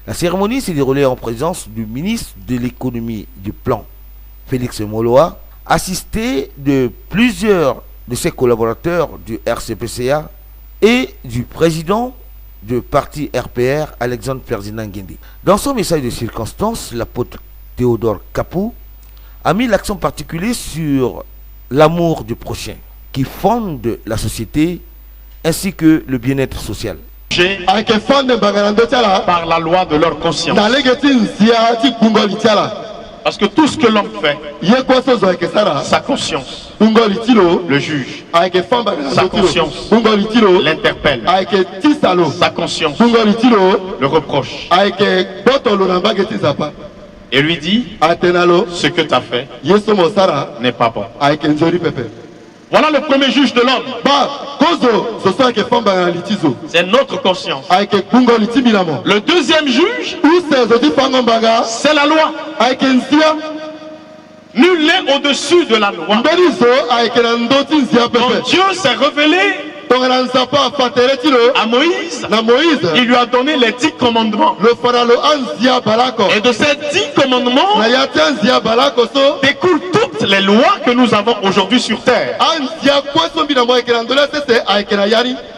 La cérémonie s'est déroulée en présence du ministre de l'économie et du plan, Félix Moloa, assisté de plusieurs de ses collaborateurs du RCPCA et du président du parti RPR, Alexandre Ferdinand Guindé. Dans son message de circonstance, l'apôtre Théodore Kapou a mis l'accent particulier sur l'amour du prochain qui fonde la société ainsi que le bien-être social. Par la loi de leur conscience. Parce que tout ce que l'homme fait, sa conscience le juge, sa conscience l'interpelle, sa conscience le reproche et lui dit ce que tu as fait n'est pas bon. Voilà le premier juge de l'homme. C'est notre conscience. Le deuxième juge, c'est la loi. Nul n'est au-dessus de la loi. Quand Dieu s'est révélé à Moïse, il lui a donné les 10 commandements. Et de ces 10 commandements découlent toutes les lois que nous avons aujourd'hui sur terre.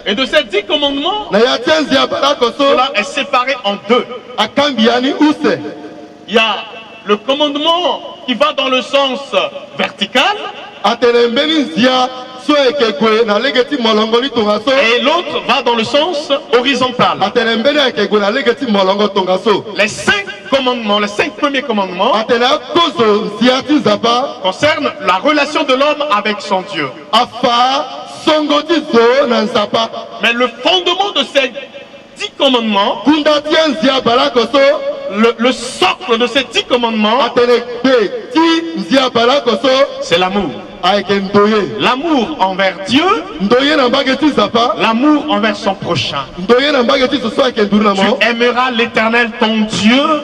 Et de ces 10 commandements, cela est séparé en deux. Il y a le commandement qui va dans le sens vertical et l'autre va dans le sens horizontal. Les 5 commandements, les 5 premiers commandements concernent la relation de l'homme avec son Dieu. Mais le fondement de ces 10 commandements, le socle de ces 10 commandements, c'est l'amour. L'amour envers Dieu, l'amour envers son prochain. Tu aimeras l'Éternel ton Dieu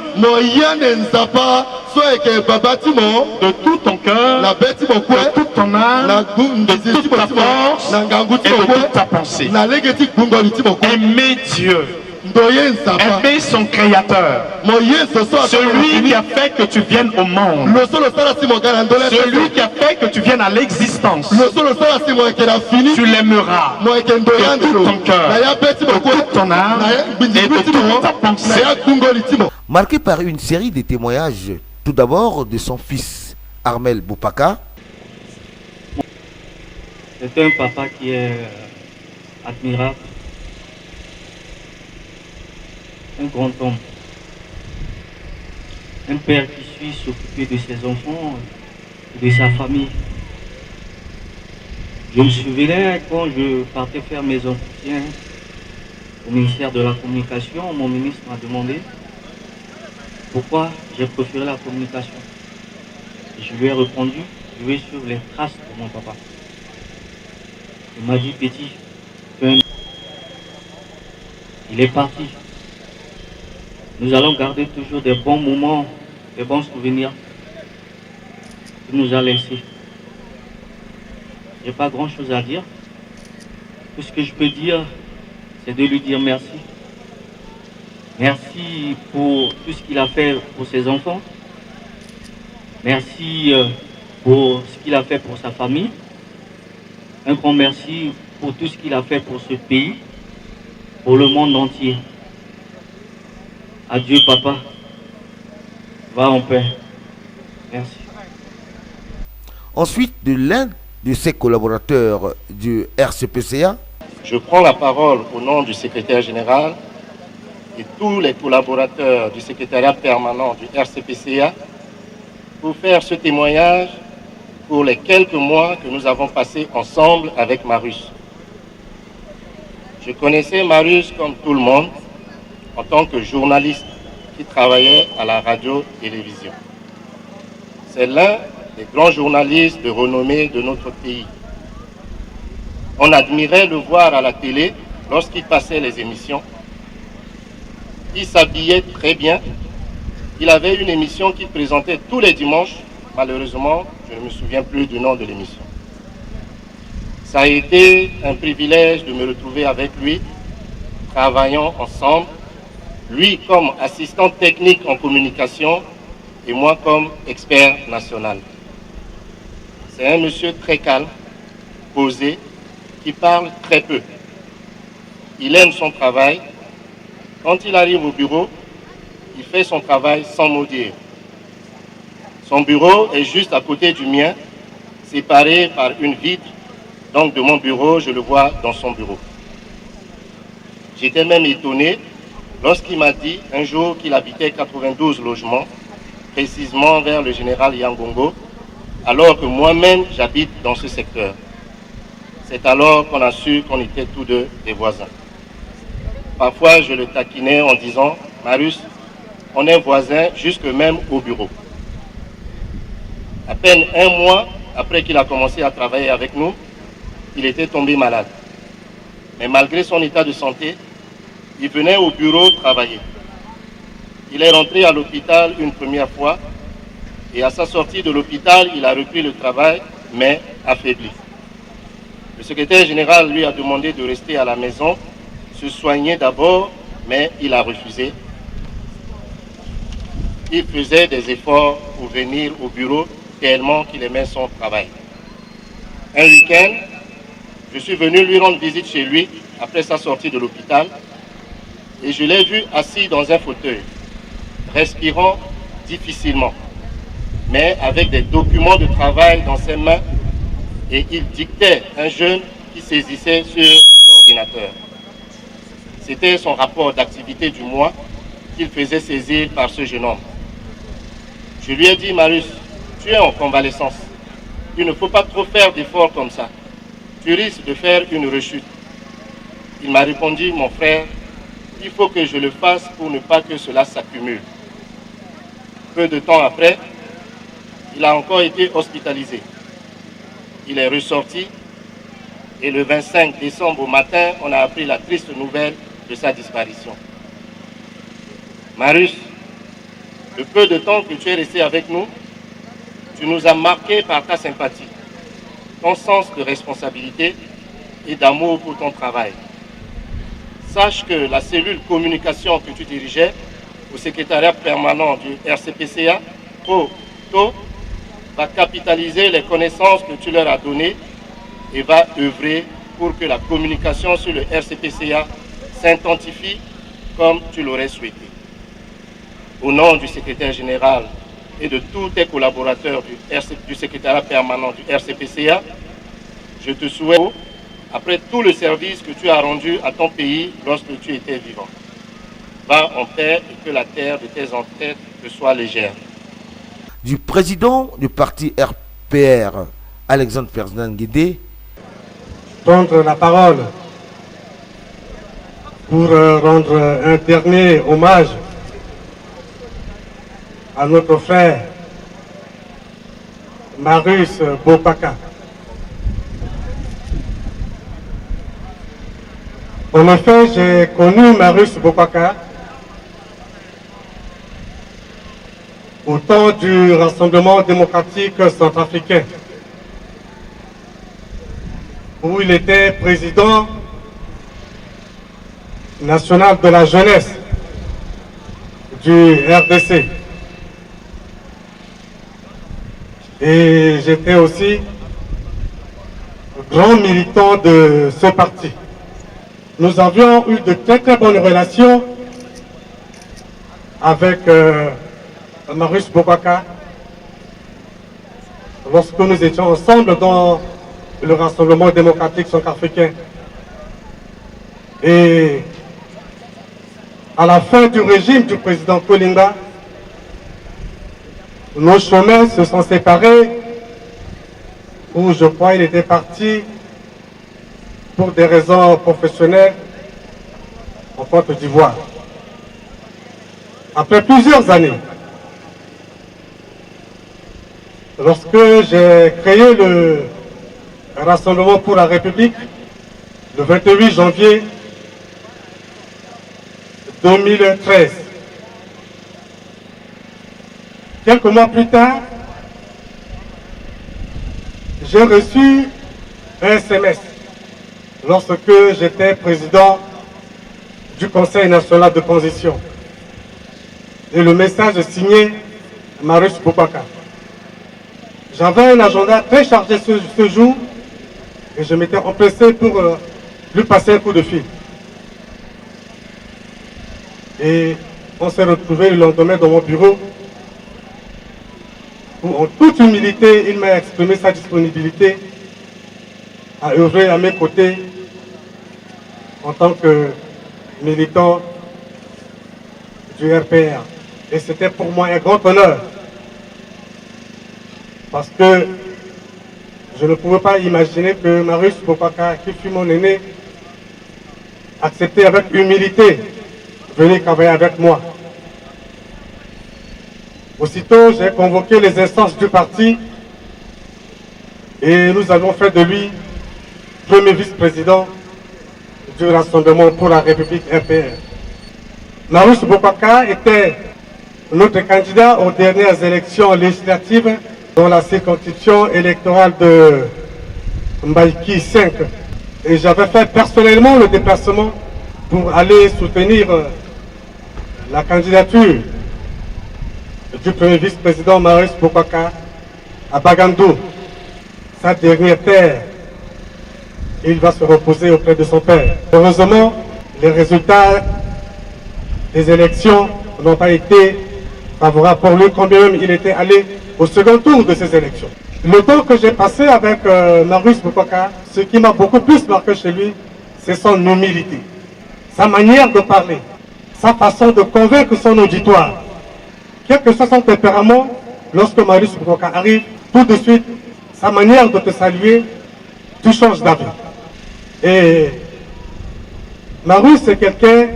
de tout ton cœur, de toute ton âme, de toute ta force et de toute ta pensée. Aimer Dieu, aimer son créateur, celui qui a fait que tu viennes au monde, celui qui a fait que tu viennes à l'existence. Tu l'aimeras de tout ton cœur, de toute ton âme et de toute ta pensée. Marqué par une série de témoignages, tout d'abord de son fils Armel Boupaka. C'est un papa qui est admirable, un grand homme, un père qui suit s'occuper de ses enfants et de sa famille. Je me souvenais quand je partais faire mes entretiens au ministère de la Communication, mon ministre m'a demandé pourquoi j'ai préféré la communication. Et je lui ai répondu, je vais suivre les traces de mon papa. Il m'a dit, petit, il est parti. Nous allons garder toujours des bons moments, des bons souvenirs qu'il nous a laissés. Je n'ai pas grand chose à dire. Tout ce que je peux dire, c'est de lui dire merci. Merci pour tout ce qu'il a fait pour ses enfants. Merci pour ce qu'il a fait pour sa famille. Un grand merci pour tout ce qu'il a fait pour ce pays, pour le monde entier. Adieu papa, va en paix. Merci. Ensuite, de l'un de ses collaborateurs du RCPCA. Je prends la parole au nom du secrétaire général et tous les collaborateurs du secrétariat permanent du RCPCA pour faire ce témoignage pour les quelques mois que nous avons passés ensemble avec Marius. Je connaissais Marius comme tout le monde en tant que journaliste qui travaillait à la radio-télévision. C'est l'un des grands journalistes de renommée de notre pays. On admirait le voir à la télé lorsqu'il passait les émissions. Il s'habillait très bien. Il avait une émission qu'il présentait tous les dimanches. Malheureusement, je ne me souviens plus du nom de l'émission. Ça a été un privilège de me retrouver avec lui, travaillant ensemble lui comme assistant technique en communication et moi comme expert national. C'est un monsieur très calme, posé, qui parle très peu. Il aime son travail. Quand il arrive au bureau, il fait son travail sans mot dire. Son bureau est juste à côté du mien, séparé par une vitre. Donc de mon bureau, je le vois dans son bureau. J'étais même étonné lorsqu'il m'a dit un jour qu'il habitait 92 logements, précisément vers le général Yangongo, alors que moi-même j'habite dans ce secteur. C'est alors qu'on a su qu'on était tous deux des voisins. Parfois je le taquinais en disant « Marius, on est voisins jusque même au bureau ». À peine un mois après qu'il a commencé à travailler avec nous, il était tombé malade. Mais malgré son état de santé, il venait au bureau travailler. Il est rentré à l'hôpital une première fois et à sa sortie de l'hôpital, il a repris le travail, mais affaibli. Le secrétaire général lui a demandé de rester à la maison, se soigner d'abord, mais il a refusé. Il faisait des efforts pour venir au bureau tellement qu'il aimait son travail. Un week-end, je suis venu lui rendre visite chez lui après sa sortie de l'hôpital et je l'ai vu assis dans un fauteuil, respirant difficilement, mais avec des documents de travail dans ses mains et il dictait un jeune qui saisissait sur l'ordinateur. C'était son rapport d'activité du mois qu'il faisait saisir par ce jeune homme. Je lui ai dit, Marius, tu es en convalescence. Il ne faut pas trop faire d'efforts comme ça. Tu risques de faire une rechute. Il m'a répondu, mon frère, il faut que je le fasse pour ne pas que cela s'accumule. Peu de temps après, il a encore été hospitalisé. Il est ressorti et le 25 décembre au matin, on a appris la triste nouvelle de sa disparition. Marius, le peu de temps que tu es resté avec nous, tu nous as marqué par ta sympathie, ton sens de responsabilité et d'amour pour ton travail. Sache que la cellule communication que tu dirigeais au secrétariat permanent du RCPCA, TO, va capitaliser les connaissances que tu leur as données et va œuvrer pour que la communication sur le RCPCA s'intensifie comme tu l'aurais souhaité. Au nom du secrétaire général et de tous tes collaborateurs du secrétariat permanent du RCPCA, je te souhaite, après tout le service que tu as rendu à ton pays lorsque tu étais vivant. Va en paix et que la terre de tes ancêtres te soit légère. Du président du parti RPR, Alexandre Ferdinand Guédé, prendre la parole pour rendre un dernier hommage à notre frère Marius Bokaka. En effet, j'ai connu Marius Bokaka au temps du Rassemblement démocratique centrafricain, où il était président national de la jeunesse du RDC. Et j'étais aussi grand militant de ce parti. Nous avions eu de très très bonnes relations avec Marius Bokaka lorsque nous étions ensemble dans le Rassemblement démocratique centrafricain. Et à la fin du régime du président Kolinga, nos chemins se sont séparés, où je crois il était parti pour des raisons professionnelles en Côte d'Ivoire. Après plusieurs années, lorsque j'ai créé le Rassemblement pour la République, le 28 janvier 2013, quelques mois plus tard, j'ai reçu un SMS lorsque j'étais président du Conseil national de transition. et le message signé Marius Boubacar. J'avais un agenda très chargé ce jour et je m'étais empressé pour lui passer un coup de fil. Et on s'est retrouvé le lendemain dans mon bureau où, en toute humilité, il m'a exprimé sa disponibilité à œuvrer à mes côtés en tant que militant du RPR. Et c'était pour moi un grand honneur parce que je ne pouvais pas imaginer que Marius Boubacar, qui fut mon aîné, acceptait avec humilité de venir travailler avec moi. Aussitôt, j'ai convoqué les instances du parti et nous avons fait de lui premier vice-président du Rassemblement pour la République RPR. Marius Boubacar était notre candidat aux dernières élections législatives dans la circonscription électorale de Mbaïki 5. Et j'avais fait personnellement le déplacement pour aller soutenir la candidature du premier vice-président Marius Boubacar à Bagandou, sa dernière terre. Il va se reposer auprès de son père. Heureusement, les résultats des élections n'ont pas été favorables pour lui, quand même il était allé au second tour de ces élections. Le temps que j'ai passé avec Marius Boubacar, ce qui m'a beaucoup plus marqué chez lui, c'est son humilité, sa manière de parler, sa façon de convaincre son auditoire. Quel que soit son tempérament, lorsque Marius Boubacar arrive, tout de suite, sa manière de te saluer, tu changes d'avis. Et Marius, c'est quelqu'un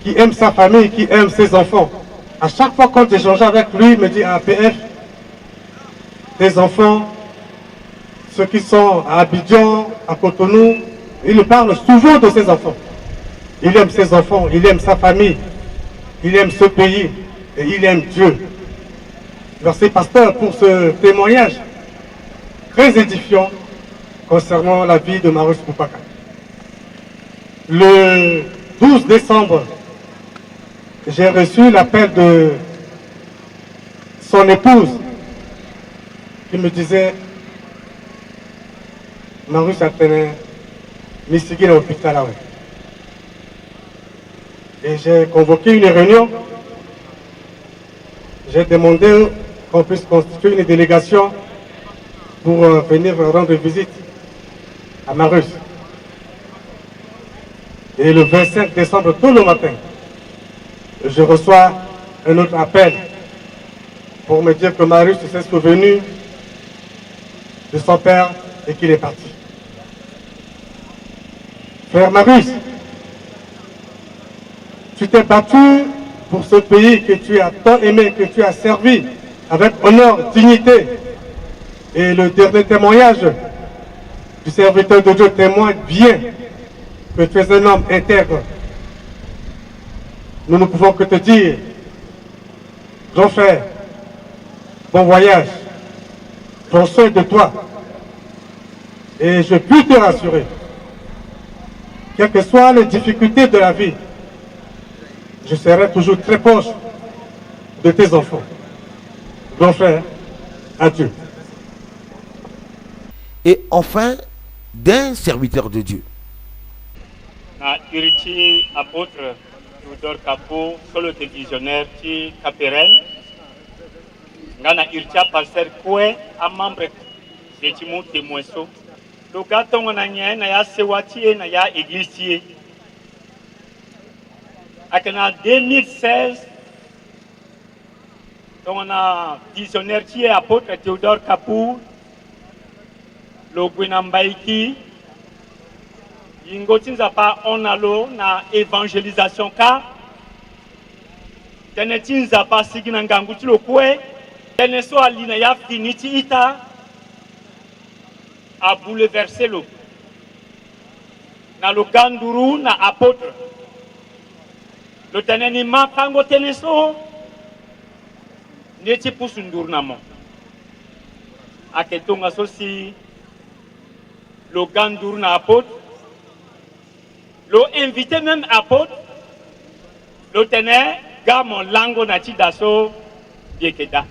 qui aime sa famille, qui aime ses enfants. À chaque fois quand j'échange avec lui, il me dit à APF, tes enfants, ceux qui sont à Abidjan, à Cotonou, il parle souvent de ses enfants. Il aime ses enfants, il aime sa famille, il aime ce pays et il aime Dieu. Merci pasteur pour ce témoignage très édifiant concernant la vie de Marius Boubacar. Le 12 décembre, j'ai reçu l'appel de son épouse qui me disait Marius a tenu Missigui à l'hôpital. Et j'ai convoqué une réunion. J'ai demandé qu'on puisse constituer une délégation pour venir rendre visite à Marius. Et le 25 décembre, tout le matin, je reçois un autre appel pour me dire que Marius s'est souvenu de son père et qu'il est parti. Frère Marius, tu t'es battu pour ce pays que tu as tant aimé, que tu as servi avec honneur, dignité. Et le dernier témoignage du serviteur de Dieu témoigne bien que tu es un homme intègre. Nous ne pouvons que te dire, grand frère, bon voyage, prends soin de toi. Et je puis te rassurer, quelles que soient les difficultés de la vie, je serai toujours très proche de tes enfants. Grand frère, adieu. Et enfin, d'un serviteur de Dieu. Na iriti apôtre Théodore Kapo, solo divisionnaire ti Caperen. Ngana irtia passer kwe a membre de Timon témoinso. Le gâteau na nya na ya sewati na ya église. En 2016, on a visionnaire qui est apôtre Théodore Kapou, le Gwenambaiki, Ingotinza pas on a l'eau na évangélisation car, Tenetinza pas siginanganguti le kwe, Teneso alina ya finiti ita, a bouleversé l'eau. Na le ganduru na apôtre. Le tenenima kango teneso neti pusundur namo aketonga sosi le gandour na apôtre le invité même apôtre le tenet gamo lango na ti daso biekeda.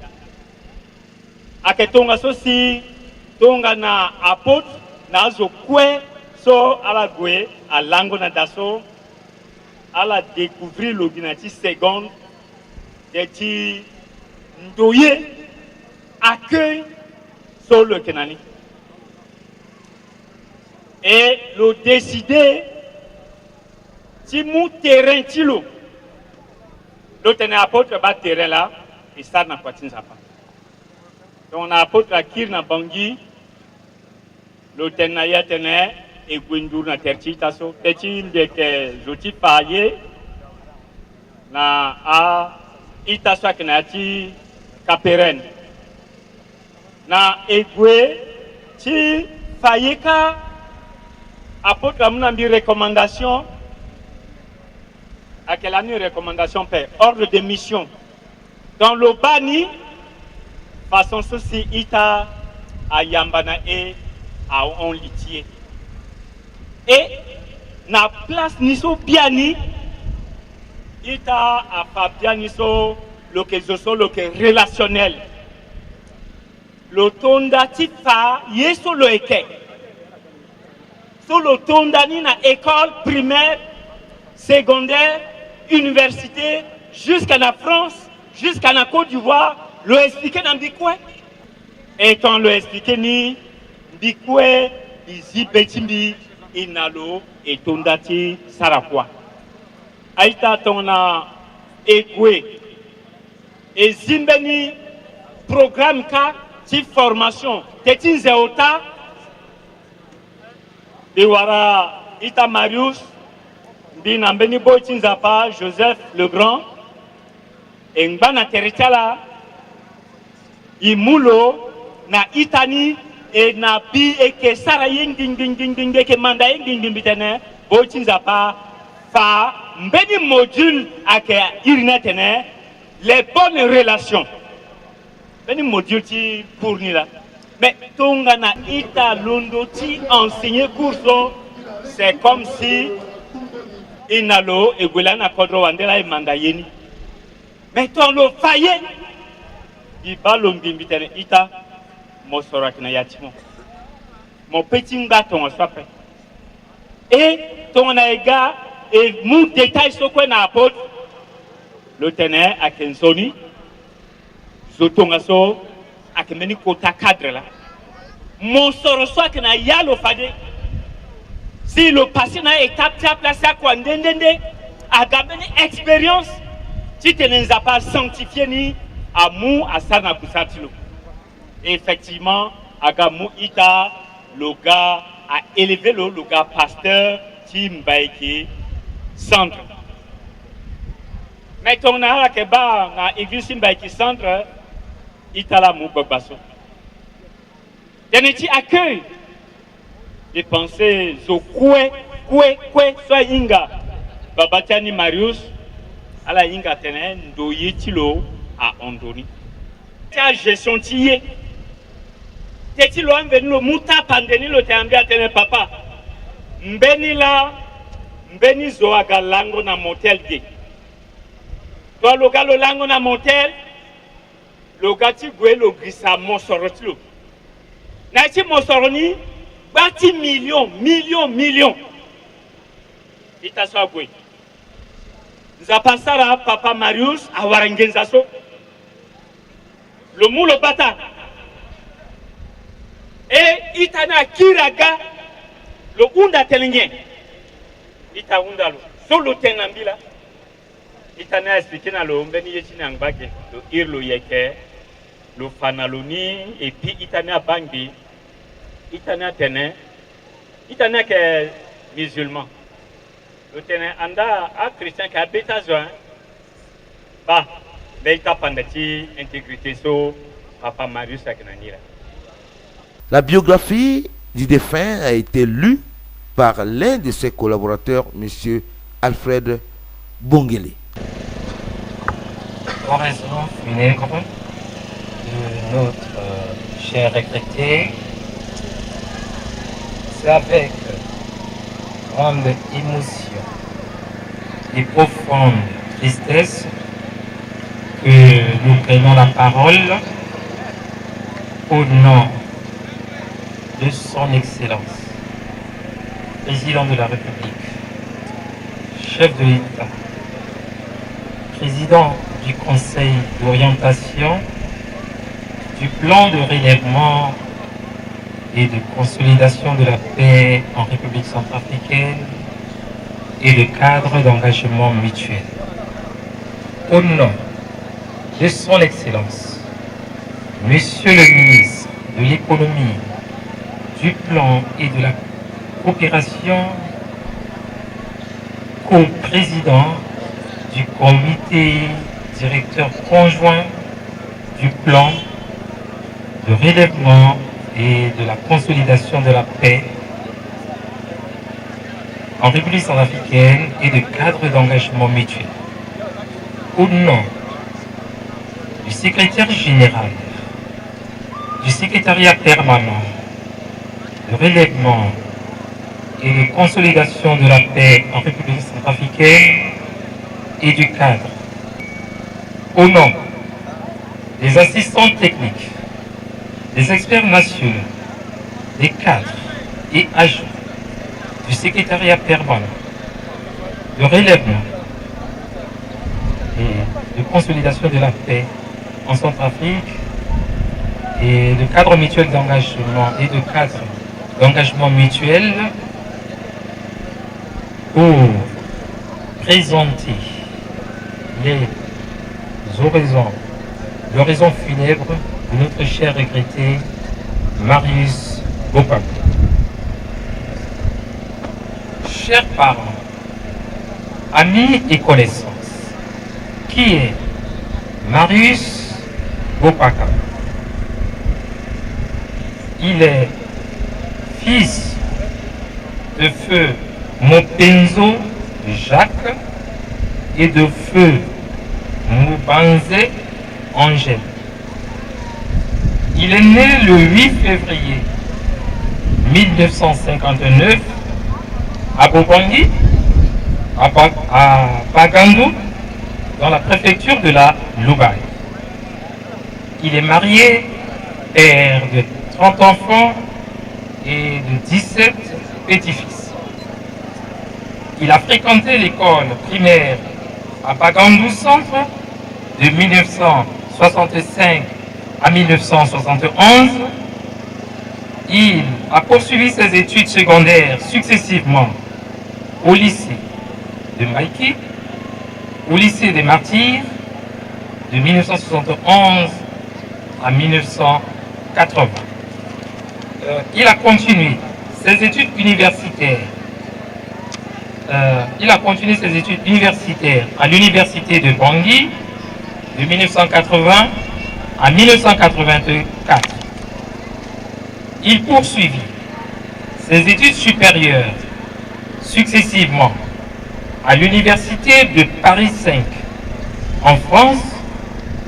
Ake tonga so si tonga na apôtre na zo kwe so ala gwe a lango na daso ala découvrir l'obinati seconde de ti ndoye accueil sur le Kenani. Et le décider si mon terrain tilo le tenait apôtre bas terrain là et ça n'a pas tenu ça pas. Donc on a apôtre à Kirna Bangui le tenait et Gwindour na terti taso terti de que joti paye na a itaso kenati kaperen na egwe ti fayeka apôtre amuna mbi recommandation à quelle année recommandation père ordre de mission dans le bani façon ceci ita a yambana et a on litier et na place niso biani ita a fa bianiso lo que relationnel lo tonda tifa yeso lo eke so lo tonda ni na école primaire secondaire université jusqu'à la France jusqu'à la Côte d'Ivoire lo expliquer dans bikwe et quand lo expliquer ni bikwe izi betimbi inalo et tondati sarakwa aita tona ekwe et zimbeni programme ka ti formation tetin zeota de wara ita Marius di nambeni boitin zapa Joseph le Grand et ngana teritala imulo na itani et na bi et que sara ying ding ke manda ying ding bitene boitin zapa fa mbeni module ake irina tene les bonnes relations beni module ti pour ni là mais tonga na ita londo ti enseigner courso c'est comme si inalo egwela na kodro wandela e manda yeni mais ton lo faye di balo mbimbitene ita mosora kina yatimo mon petit ngaton soit et ton ega et mon détail sur quoi na apôtre le tenait à Kensoni zotongaso à Kemeni kota cadre là mon soro soit que na yalo fade si le passé na étape ta place à quoi ndendende a gabeni expérience si tu ne as pas sanctifié ni amour à ça na kusatilo effectivement agamu ita le gars a élevé le gars pasteur Timbaiki centre. Mais ton a que ba na église Timbaiki centre itala mu babaso. Deneti accueil de penser zo kwe soit inga babatiani Marius ala inga tenen do yitilo a ondoni. Ta gestion tiye teti lo anveni lo muta pandeni lo te ambia tene papa mbeni la mbeni zo aga lango na motel ge to lo ga lo lango na motel lo gati gwe lo grisa mosorotilo na ti mosoroni bati million ita so gwe nza pasara papa Marius awarangenza so lo mulo bata et itana kiraga lo unda telenye ita unda lo solo tenambila itana expliquer na lo mbeni yetina ngbage lo irlo yeke lo fanaloni et puis itana bangi itana tene itana que musulman lo tene anda a chrétien ka beta zo ba beta pandati intégrité so papa Marius akinanira. La biographie du défunt a été lue par l'un de ses collaborateurs, M. Alfred Bongele. Oraison funèbre de notre cher retraité, c'est avec grande émotion et profonde tristesse que nous prenons la parole au nom de son Excellence, Président de la République, chef de l'État, Président du Conseil d'orientation du plan de relèvement et de consolidation de la paix en République centrafricaine et le cadre d'engagement mutuel. Au nom de son Excellence, Monsieur le ministre de l'Économie, du Plan et de la Coopération, co-président du comité directeur conjoint du plan de relèvement et de la consolidation de la paix en République centrafricaine et de cadre d'engagement mutuel. Au nom du secrétaire général du secrétariat permanent de relèvement et de consolidation de la paix en République centrafricaine et du cadre, au nom des assistants techniques, des experts nationaux, des cadres et agents du secrétariat permanent de relèvement et de consolidation de la paix en Centrafrique et de cadre mutuel d'engagement et de cadre d'engagement mutuel pour présenter l'oraison funèbre de notre cher regretté Marius Bopaka. Chers parents, amis et connaissances, qui est Marius Bopaka? Il est fils de feu Mopenzo Jacques et de feu Moubanze Angèle. Il est né le 8 février 1959 à Bobangui, à Bagandou, dans la préfecture de la Loubaï. Il est marié, père de 30 enfants et de 17 petits-fils. Il a fréquenté l'école primaire à Bagandou Centre de 1965 à 1971. Il a poursuivi ses études secondaires successivement au lycée de Maïki, au lycée des Martyrs de 1971 à 1980. Il a continué ses études universitaires. À l'université de Bangui de 1980 à 1984. Il poursuivit ses études supérieures successivement à l'université de Paris 5 en France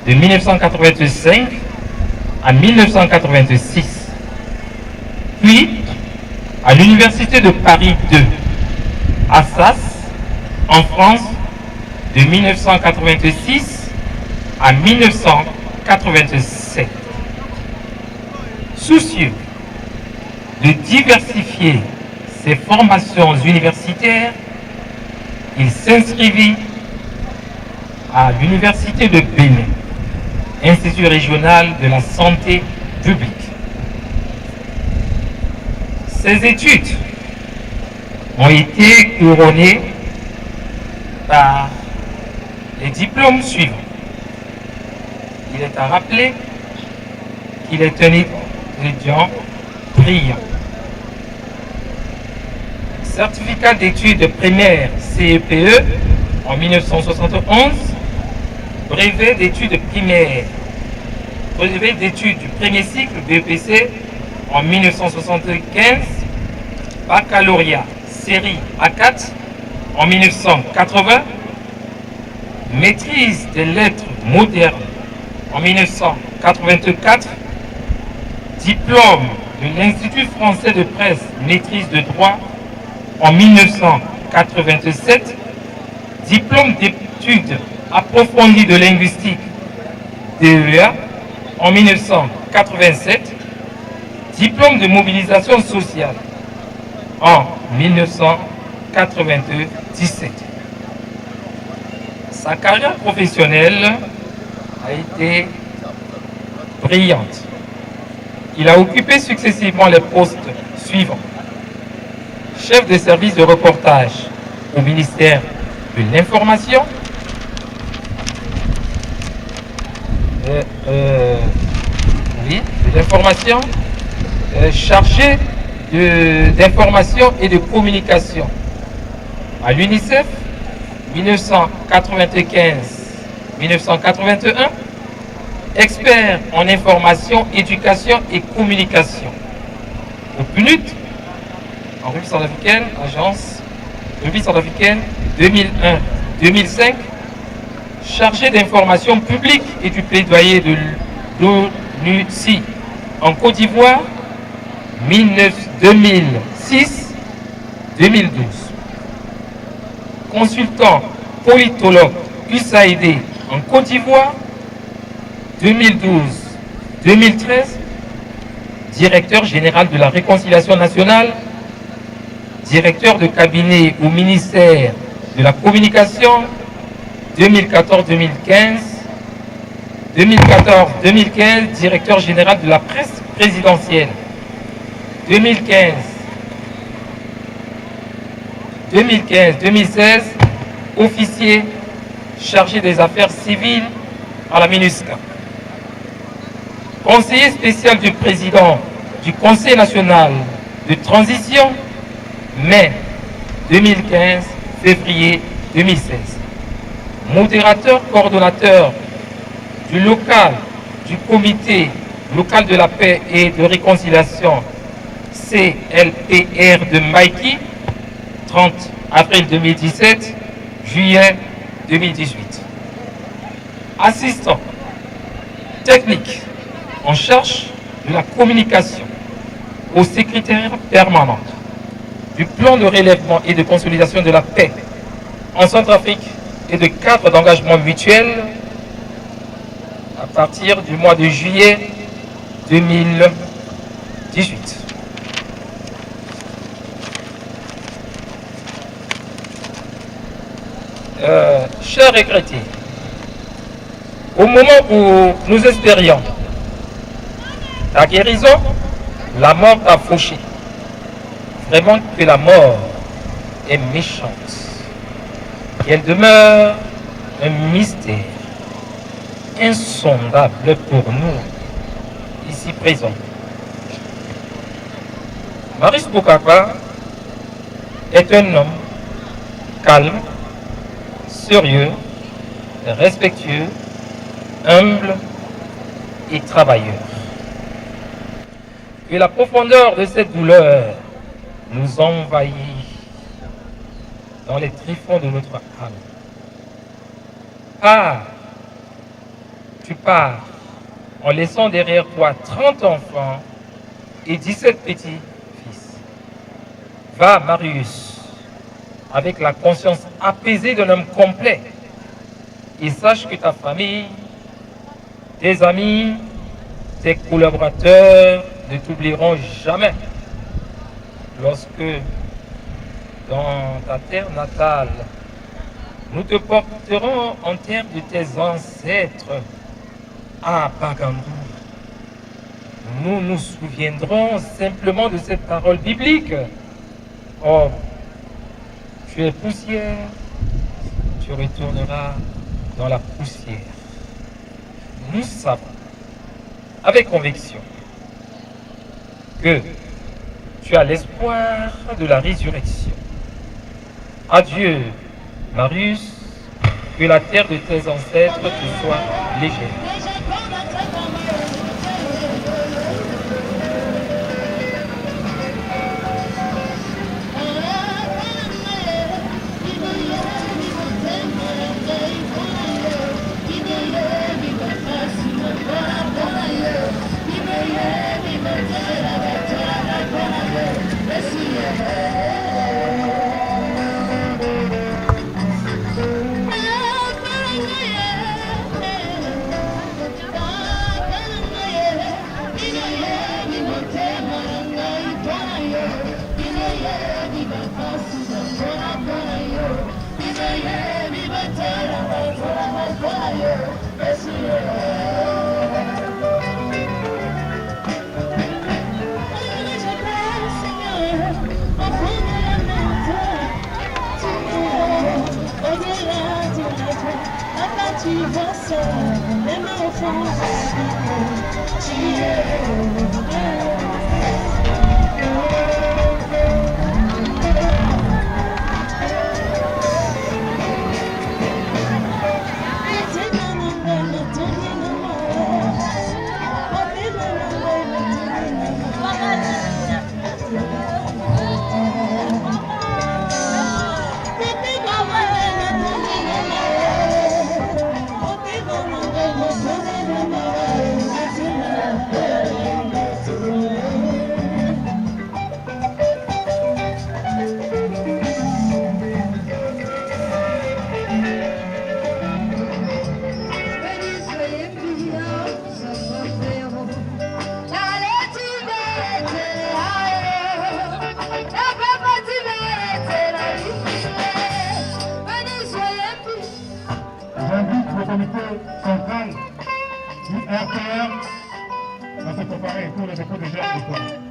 de 1985 à 1986, puis à l'université de Paris 2 à Assas en France de 1986 à 1987. Soucieux de diversifier ses formations universitaires, il s'inscrivit à l'université de Bénin, Institut régional de la santé publique. Ses études ont été couronnées par les diplômes suivants. Il est à rappeler qu'il est un étudiant brillant. Certificat d'études primaires CEPE en 1971, brevet d'études primaires, brevet d'études du premier cycle BEPC en 1975, baccalauréat série A4 en 1980, maîtrise des lettres modernes en 1984, diplôme de l'Institut français de presse maîtrise de droit en 1987, diplôme d'études approfondies de linguistique DEA en 1987, diplôme de mobilisation sociale en 1992-17. Sa carrière professionnelle a été brillante. Il a occupé successivement les postes suivants. Chef de service de reportage au ministère de l'Information, chargé d'information et de communication à l'UNICEF 1995-1981, expert en information, éducation et communication au PNUD en République centrafricaine, agence République centrafricaine 2001-2005, chargé d'information publique et du plaidoyer de l'ONUCI en Côte d'Ivoire 2006-2012. Consultant politologue USAID en Côte d'Ivoire 2012-2013, directeur général de la réconciliation nationale, directeur de cabinet au ministère de la communication 2014-2015, 2014-2015, directeur général de la presse présidentielle 2015-2016, officier chargé des affaires civiles à la MINUSCA. Conseiller spécial du président du Conseil national de transition, mai 2015, février 2016. Modérateur, coordonnateur du local du comité local de la paix et de réconciliation CLPR de Maïki, 30 avril 2017, juillet 2018. Assistant technique en charge de la communication au secrétaire permanent du plan de relèvement et de consolidation de la paix en Centrafrique et de cadre d'engagement mutuel à partir du mois de juillet 2018. Chers retraités, au moment où nous espérions la guérison, la mort a fauché. Vraiment que la mort est méchante. Et elle demeure un mystère insondable pour nous, ici présents. Marius Bokapa est un homme calme, sérieux, respectueux, humble et travailleur. Que la profondeur de cette douleur nous envahit dans les tréfonds de notre âme. Ah, tu pars en laissant derrière toi 30 enfants et 17 petits-fils. Va, Marius, avec la conscience apaisée d'un homme complet, et sache que ta famille, tes amis, tes collaborateurs ne t'oublieront jamais. Lorsque, dans ta terre natale, nous te porterons en terre de tes ancêtres à Bagandou, nous nous souviendrons simplement de cette parole biblique. Oh, tu es poussière, tu retourneras dans la poussière. Nous savons, avec conviction, que tu as l'espoir de la résurrection. Adieu, Marius, que la terre de tes ancêtres te soit légère. tu vois ça, même au fond, tu es. Centrale du RPR va se préparer pour le dépôt des jeunes de l'école.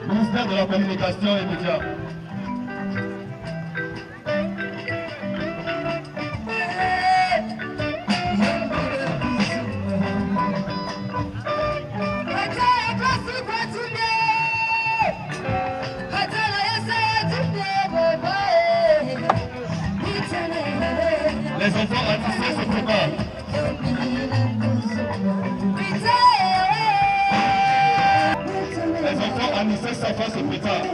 Ministère de la Communication et Médias. Les enfants ratissés se préparent. Les enfants Anissé Safa se préparent.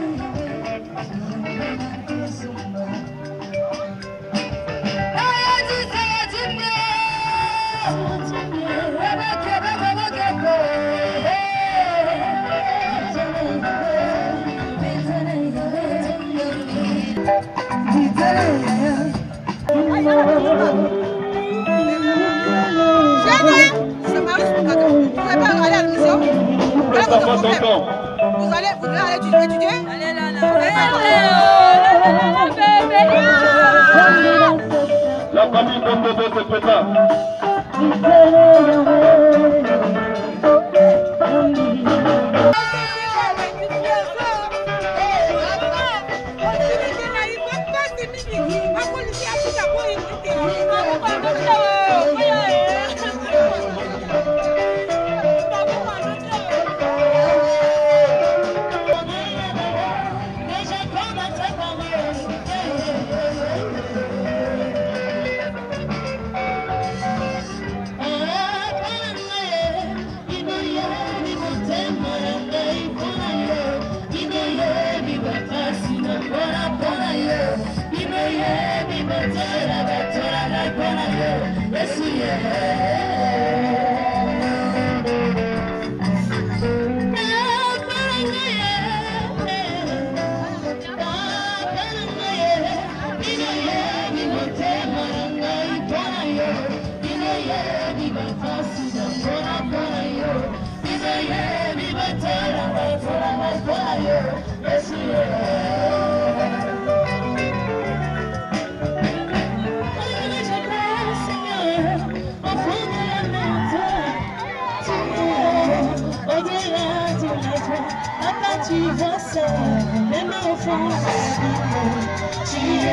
Vous devez aller étudier. Allez là. La famille Bondodo se prépare. Tu vois ça, même au fond, tu es.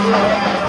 Thank you.